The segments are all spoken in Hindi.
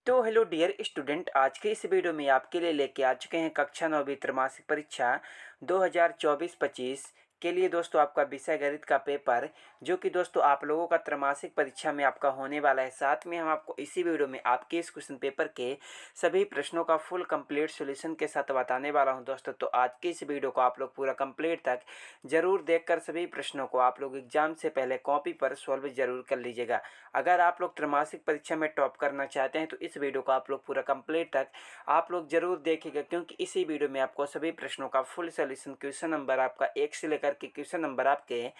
तो हेलो डियर स्टूडेंट, आज के इस वीडियो में आपके लिए लेके आ चुके हैं कक्षा 9वीं त्रैमासिक परीक्षा 2024-25 के लिए दोस्तों आपका विषय गणित का पेपर, जो कि दोस्तों आप लोगों का त्रैमासिक परीक्षा में आपका होने वाला है। साथ में हम आपको इसी वीडियो में आपके इस क्वेश्चन पेपर के सभी प्रश्नों का फुल कंप्लीट सॉल्यूशन के साथ बताने वाला हूं दोस्तों। तो आज की इस वीडियो को आप लोग पूरा कंप्लीट तक जरूर देखकर सभी प्रश्नों को आप लोग एग्जाम से पहले कॉपी पर सॉल्व जरूर कर लीजिएगा। अगर आप लोग त्रैमासिक परीक्षा में टॉप करना चाहते हैं तो इस वीडियो को आप लोग पूरा कंप्लीट तक आप लोग जरूर देखिएगा, क्योंकि इसी वीडियो में आपको सभी प्रश्नों का फुल सॉल्यूशन, क्वेश्चन नंबर आपका 1 से लेकर के क्वेश्चन नंबर आपके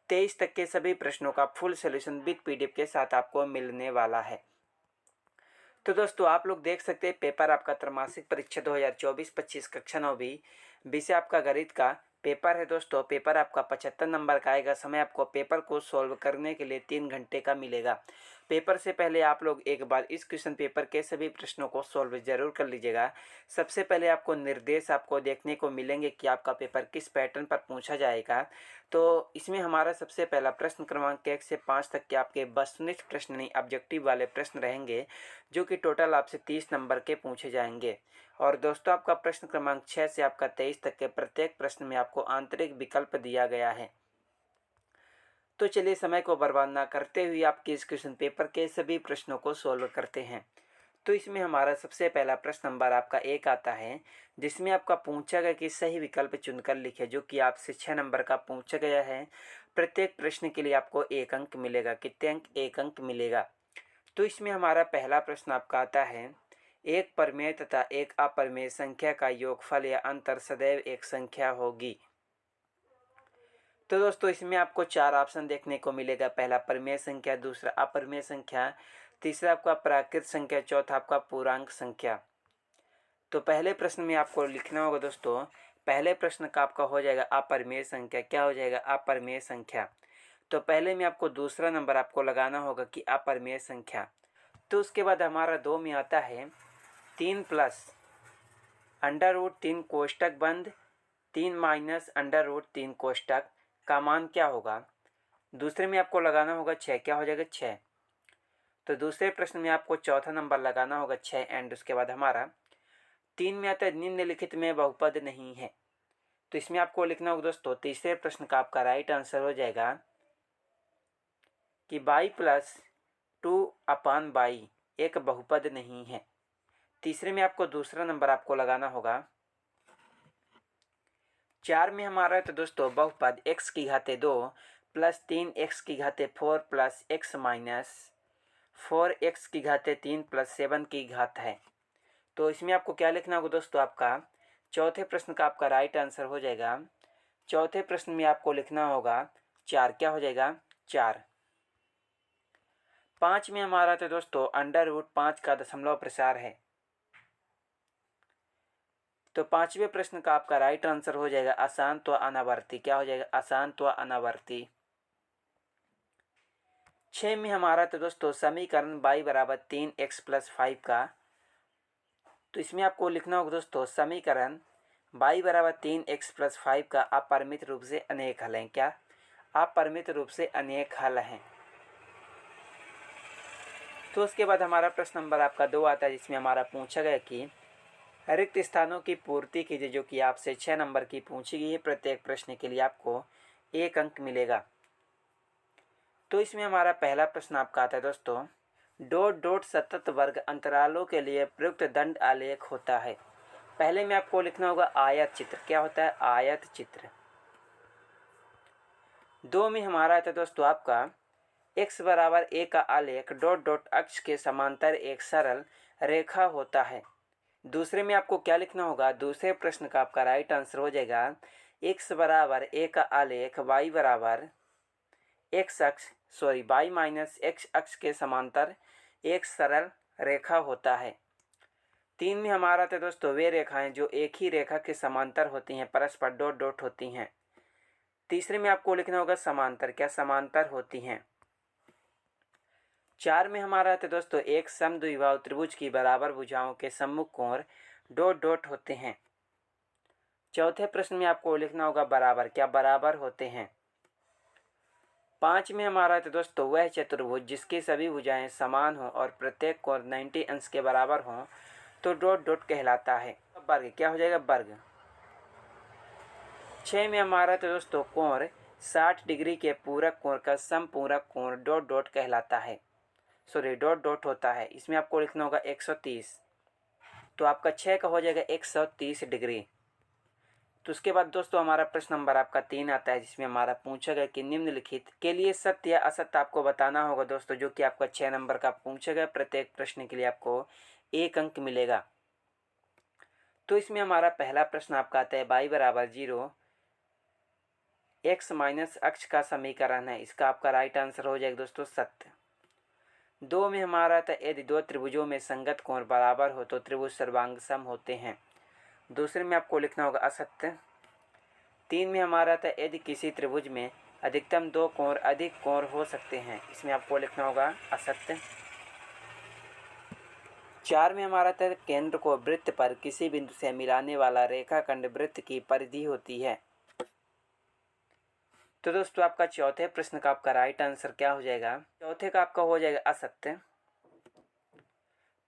23 तक के सभी प्रश्नों का फुल सॉल्यूशन विद पीडीएफ के साथ आपको मिलने वाला है। तो दोस्तों आप लोग देख सकते हैं पेपर आपका त्रैमासिक परीक्षा 2024-25 कक्षा 9वीं विषय आपका गणित का पेपर है दोस्तों। पेपर आपका 75 नंबर का आएगा। समय आपको पेपर को सॉल्व करने के लिए 3 घंटे का मिलेगा। पेपर से पहले आप लोग एक बार इस क्वेश्चन पेपर के सभी प्रश्नों को सॉल्व जरूर कर लीजिएगा। सबसे पहले आपको निर्देश आपको देखने को मिलेंगे कि आपका पेपर किस पैटर्न पर पूछा जाएगा। तो इसमें हमारा सबसे पहला प्रश्न क्रमांक 1 से 5 तक के आपके वस्तुनिष्ठ प्रश्न नहीं, ऑब्जेक्टिव वाले प्रश्न रहेंगे, जो कि टोटल आपसे 30 नंबर के पूछे जाएंगे। और दोस्तों आपका प्रश्न क्रमांक 6 से आपका 23 तक के प्रत्येक प्रश्न में आपको आंतरिक विकल्प दिया गया है। तो चलिए समय को बर्बाद ना करते हुए आपके इस क्वेश्चन पेपर के सभी प्रश्नों को सॉल्व करते हैं। तो इसमें हमारा सबसे पहला प्रश्न नंबर आपका 1 आता है, जिसमें आपका पूछा गया कि सही विकल्प चुनकर लिखे, जो कि आपसे 6 नंबर का पूछा गया है। प्रत्येक प्रश्न के लिए आपको 1 अंक मिलेगा। कितने अंक? 1 अंक मिलेगा। तो इसमें हमारा पहला प्रश्न आपका आता है, एक परिमेय तथा एक अपरिमेय संख्या का योगफल या अंतर सदैव एक संख्या होगी। तो दोस्तों इसमें आपको 4 ऑप्शन देखने को मिलेगा। पहला परिमेय संख्या, दूसरा अपरिमेय संख्या, तीसरा आपका प्राकृत संख्या, चौथा आपका पूर्णांक संख्या। तो पहले प्रश्न में आपको लिखना होगा दोस्तों, पहले प्रश्न का आपका हो जाएगा अपरिमेय संख्या। क्या हो जाएगा? अपरिमेय संख्या। तो पहले में आपको दूसरा नंबर आपको लगाना होगा कि अपरिमेय संख्या। तो उसके बाद हमारा 2 में आता है 3 प्लस √3 कोष्टक बंद 3 माइनस √3 कोष्टक का मान क्या होगा। दूसरे में आपको लगाना होगा 6। क्या हो जाएगा? 6। तो दूसरे प्रश्न में आपको चौथा नंबर लगाना होगा 6 एंड उसके बाद हमारा 3 में आता है निम्नलिखित में बहुपद नहीं है। तो इसमें आपको लिखना होगा दोस्तों, तीसरे प्रश्न का आपका राइट आंसर हो जाएगा कि y + 2/y एक बहुपद नहीं है। तीसरे में आपको दूसरा नंबर आपको लगाना होगा। 4 में हमारा तो दोस्तों बहुपद x की घाते 2 + 3x की घाते 4 + x - 4x की घाते 3 + 7 की घात है। तो इसमें आपको क्या लिखना होगा दोस्तों, आपका चौथे प्रश्न का आपका राइट आंसर हो जाएगा। चौथे प्रश्न में आपको लिखना होगा 4। क्या हो जाएगा? 4। 5 में हमारा तो दोस्तों √5 का दशमलव प्रसार है। तो 5वें प्रश्न का आपका राइट आंसर हो जाएगा अशांत व अनावर्ती। क्या हो जाएगा? अशांत व अनावर्ती। 6 में हमारा तो दोस्तों समीकरण y = 3x + 5 का। तो इसमें आपको लिखना होगा दोस्तों, समीकरण y = 3x + 5 का अपरिमित रूप से अनेक हल हैं। क्या? अपरिमित रूप से अनेक हल हैं। तो उसके बाद हमारा प्रश्न नंबर आपका 2 आता है, जिसमें हमारा पूछा गया कि रिक्त स्थानों की पूर्ति कीजिए, जो कि आपसे 6 नंबर की पूछी गई है। प्रत्येक प्रश्न के लिए आपको 1 अंक मिलेगा। तो इसमें हमारा पहला प्रश्न आपका आता है दोस्तों, डॉट डॉट सतत वर्ग अंतरालों के लिए प्रयुक्त दंड आलेख होता है। पहले में आपको लिखना होगा आयत चित्र। क्या होता है? आयत चित्र। 2 में हमारा आता है दोस्तों आपका x = a का आलेख डॉट डॉट अक्ष के समांतर एक सरल रेखा होता है। दूसरे में आपको क्या लिखना होगा? दूसरे प्रश्न का आपका राइट आंसर हो जाएगा x = a का आलेख y - x अक्ष के समांतर एक सरल रेखा होता है। 3 में हमारा तो दोस्तों वे रेखाएं जो एक ही रेखा के समांतर होती हैं, परस्पर डॉट डॉट होती हैं। तीसरे में आपको लिखना होगा समांतर। क्या? समांतर होती हैं। 4 में हमारा तो दोस्तों एक समद्विबाहु त्रिभुज की बराबर भुजाओं के सम्मुख कोण डॉट डॉट होते हैं। चौथे प्रश्न में आपको लिखना होगा बराबर। क्या? बराबर होते हैं। 5 में हमारा तो दोस्तों वह चतुर्भुज जिसकी सभी भुजाएं समान हों और प्रत्येक कोण 90 अंश के बराबर हों तो डॉट डॉट कहलाता है। वर्ग क्या हो जाएगा, वर्ग। 6 में हमारा तो दोस्तों कोण 60 डिग्री के पूरक कोण का समपूरक कोण डॉट डॉट कहलाता है, सॉरी डॉट डॉट होता है। इसमें आपको लिखना होगा 130, तो आपका 6 का हो जाएगा 130 डिग्री। तो उसके बाद दोस्तों हमारा प्रश्न नंबर आपका 3 आता है, जिसमें हमारा पूछा गया कि निम्नलिखित के लिए सत्य या असत्य आपको बताना होगा दोस्तों, जो कि आपका 6 नंबर का पूछा गया। प्रत्येक प्रश्न के लिए आपको 1 अंक मिलेगा। तो इसमें हमारा पहला प्रश्न आपका आता है y बराबर 0 x माइनस अक्ष का समीकरण है। इसका आपका राइट आंसर हो जाएगा दोस्तों सत्य। 2 में हमारा आता है यदि दो त्रिभुजों में संगत कोण बराबर हो तो त्रिभुज सर्वांग सम होते हैं। दूसरे में आपको लिखना होगा असत्य। 3 में हमारा था यदि किसी त्रिभुज में अधिकतम 2 कोण अधिक कोण हो सकते हैं। इसमें आपको लिखना होगा असत्य। 4 में हमारा था केंद्र को वृत्त पर किसी बिंदु से मिलाने वाला रेखाखंड वृत्त की परिधि होती है। तो दोस्तों आपका चौथे प्रश्न का आपका राइट आंसर क्या हो जाएगा, चौथे का आपका हो जाएगा असत्य।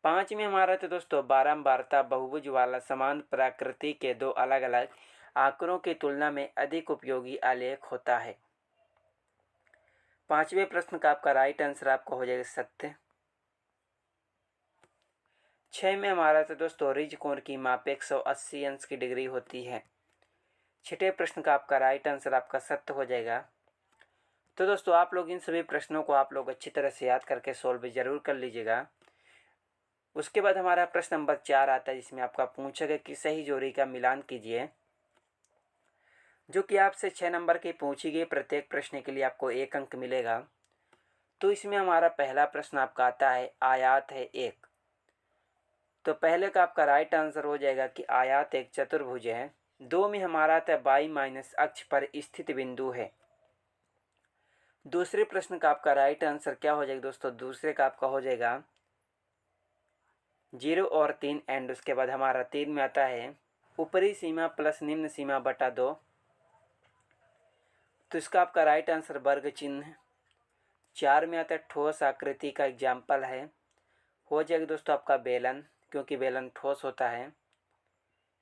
5 में हमारा तो दोस्तों बारंबारता बहुभुज वाला समान प्रकृति के दो अलग अलग आंकड़ों की तुलना में अधिक उपयोगी आलेख होता है। 5वें प्रश्न का आपका राइट आंसर आपका हो जाएगा सत्य। 6 में हमारा तो दोस्तों रिज कोण की माप 180 अंश की डिग्री होती है। 6ठे प्रश्न का आपका राइट आंसर आपका सत्य हो जाएगा। तो दोस्तों आप लोग इन सभी प्रश्नों को आप लोग अच्छी तरह से याद करके सॉल्व जरूर कर लीजिएगा। उसके बाद हमारा प्रश्न नंबर 4 आता है, जिसमें आपका पूछा गया कि सही जोड़ी का मिलान कीजिए, जो कि आपसे 6 नंबर की पूछी गई। प्रत्येक प्रश्न के लिए आपको 1 अंक मिलेगा। तो इसमें हमारा पहला प्रश्न आपका आता है आयात है 1। तो पहले का आपका राइट आंसर हो जाएगा कि आयात एक चतुर्भुज है। 2 में हमारा आता है y माइनस अक्ष पर स्थित बिंदु है। दूसरे प्रश्न का आपका राइट आंसर क्या हो जाएगा दोस्तों, दूसरे का आपका हो जाएगा 0 और 3 एंड उसके बाद हमारा 3 में आता है ऊपरी सीमा प्लस निम्न सीमा बटा 2। तो इसका आपका राइट आंसर वर्ग चिन्ह। 4 में आता है ठोस आकृति का एग्जाम्पल है, हो जाएगा दोस्तों आपका बेलन, क्योंकि बेलन ठोस होता है।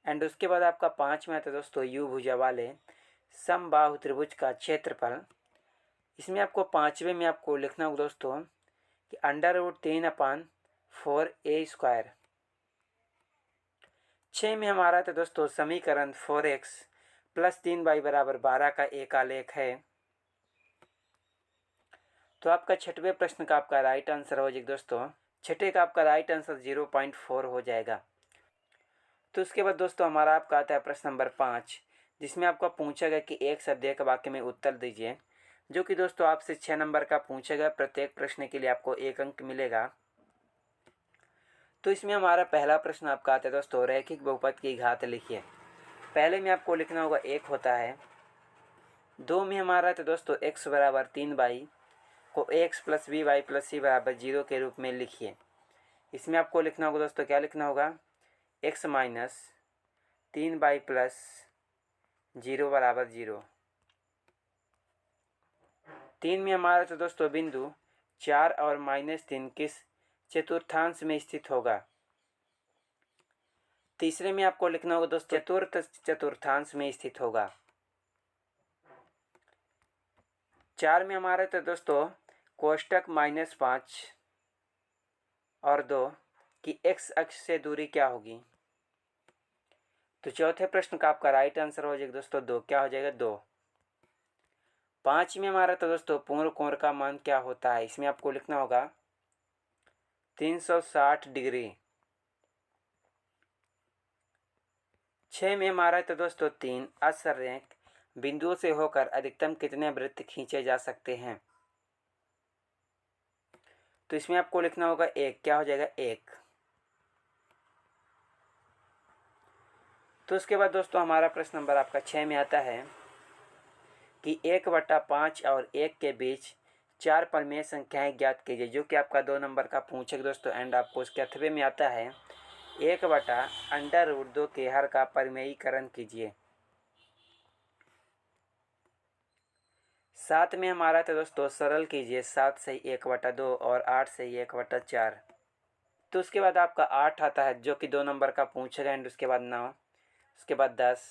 एंड उसके बाद आपका 5 में आता है दोस्तों यू भुजा वाले समबाहु त्रिभुज का क्षेत्रफल। इसमें आपको 5वें में आपको लिखना होगा दोस्तों कि √3/4a²। 6 में हमारा था दोस्तों समीकरण 4x + 3y = 12 का एक आलेख है। तो आपका 6वें प्रश्न का आपका राइट आंसर हो जाएगा दोस्तों, 6ठे का आपका राइट आंसर 0.4 हो जाएगा। तो उसके बाद दोस्तों हमारा आपका आता है प्रश्न नंबर 5, जिसमें आपको पूछा गया कि एक शब्द एक वाक्य में उत्तर दीजिए, जो कि दोस्तों आपसे 6 नंबर का पूछा गया। प्रत्येक प्रश्न के लिए आपको 1 अंक मिलेगा। तो इसमें हमारा पहला प्रश्न आपका आता है दोस्तों रैखिक बहुपद की घात लिखिए। पहले में आपको लिखना होगा 1 होता है। 2 में हमारा तो दोस्तों x = 3y को ax + by + c = 0 के रूप में लिखिए। इसमें आपको लिखना होगा दोस्तों, क्या लिखना होगा, x - 3y + 0 = 0। 3 में हमारा तो दोस्तों बिंदु 4 और -3 किस चतुर्थांश में स्थित होगा। तीसरे में आपको लिखना होगा दोस्तों चतुर्थ चतुर्थांश में स्थित होगा। 4 में हमारा तो दोस्तों कोष्टक -5 और 2 की x अक्ष से दूरी क्या होगी। तो चौथे प्रश्न का आपका राइट आंसर हो जाएगा दोस्तों 2, क्या हो जाएगा 2। 5 में हमारा तो दोस्तों पूर्ण कोण का मान क्या होता है। इसमें आपको लिखना होगा 360 डिग्री। 6 में हमारा तो दोस्तों 3 असरेख बिंदुओं से होकर अधिकतम कितने वृत्त खींचे जा सकते हैं। तो इसमें आपको लिखना होगा 1, क्या हो जाएगा 1। तो उसके बाद दोस्तों हमारा प्रश्न नंबर आपका 6 में आता है कि 1/5 और 1 के बीच 4 परिमेय संख्याएं ज्ञात कीजिए, जो कि आपका 2 नंबर का पूछेगा दोस्तों। एंड आपको उसके 8वें में आता है 1/√2 के हर का परिमेयीकरण कीजिए। सात में हमारा था दोस्तों सरल कीजिए, 7 सही 1/2 और 8 सही 1/4। तो उसके बाद आपका 8 आता है जो कि 2 नंबर का पूछेगा, एंड उसके बाद 9, उसके बाद 10।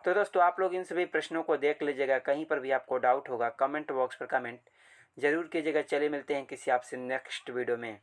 तो दोस्तों आप लोग इन सभी प्रश्नों को देख लीजिएगा, कहीं पर भी आपको डाउट होगा कमेंट बॉक्स पर कमेंट जरूर कीजिएगा। चलिए मिलते हैं किसी आपसे नेक्स्ट वीडियो में।